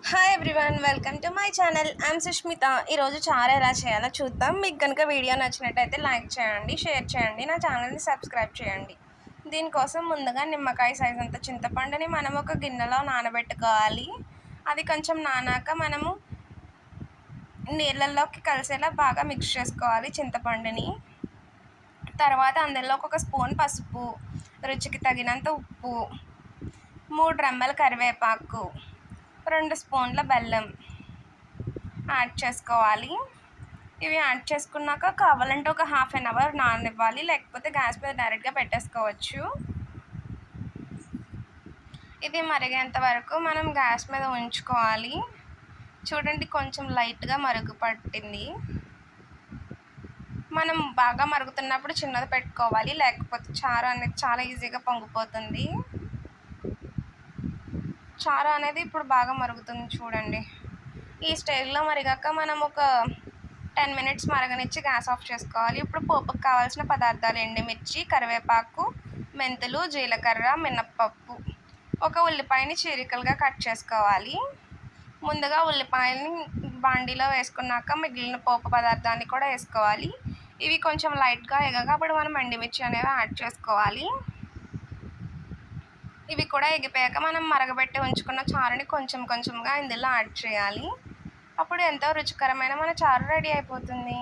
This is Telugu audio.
Hi everyone, welcome to my channel. I'm Sushmita. ఈరోజు చారు ఎలా చేయాలో చూద్దాం. మీకు కనుక వీడియో నచ్చినట్టయితే లైక్ చేయండి, షేర్ చేయండి, నా ఛానల్ని సబ్స్క్రైబ్ చేయండి. దీనికోసం ముందుగా నిమ్మకాయ సైజ్ అంత చింతపండుని మనం ఒక గిన్నెలో నానబెట్టుకోవాలి. అది కొంచెం నానాక మనము నీళ్ళల్లోకి కలిసేలా బాగా మిక్స్ చేసుకోవాలి చింతపండుని. తర్వాత అందులోకి ఒక స్పూన్ పసుపు, రుచికి తగినంత ఉప్పు, 3 రెమ్మల కరివేపాకు, 2 స్పూన్ల బెల్లం యాడ్ చేసుకోవాలి. ఇవి యాడ్ చేసుకున్నాక కావాలంటే ఒక ½ అన్ అవర్ నాననివ్వాలి, లేకపోతే గ్యాస్ మీద డైరెక్ట్గా పెట్టేసుకోవచ్చు. ఇది మరిగేంత వరకు మనం గ్యాస్ మీద ఉంచుకోవాలి. చూడండి, కొంచెం లైట్గా మరుగు పట్టింది. మనం బాగా మరుగుతున్నప్పుడు చిన్నది పెట్టుకోవాలి, లేకపోతే చారు అనేది చాలా ఈజీగా పొంగిపోతుంది. చారు అనేది ఇప్పుడు బాగా మరుగుతుంది చూడండి. ఈ స్టైల్లో మరిగాక మనం ఒక 10 మినిట్స్ మరగనిచ్చి గ్యాస్ ఆఫ్ చేసుకోవాలి. ఇప్పుడు పోపుకు కావాల్సిన పదార్థాలు: ఎండుమిర్చి, కరివేపాకు, మెంతులు, జీలకర్ర, మినప్పప్పు, ఒక ఉల్లిపాయని చీలికలుగా కట్ చేసుకోవాలి. ముందుగా ఉల్లిపాయలని బాండీలో వేసుకున్నాక మిగిలిన పోపు పదార్థాన్ని కూడా వేసుకోవాలి. ఇవి కొంచెం లైట్గా ఎగగా అప్పుడు మనం ఎండుమిర్చి అనేవి యాడ్ చేసుకోవాలి. ఇవి కూడా ఎగిపోయాక మనం మరగబెట్టి ఉంచుకున్న చారుని కొంచెం కొంచెంగా ఇందులో యాడ్ చేయాలి. అప్పుడు ఎంతో రుచికరమైన మన చారు రెడీ అయిపోతుంది.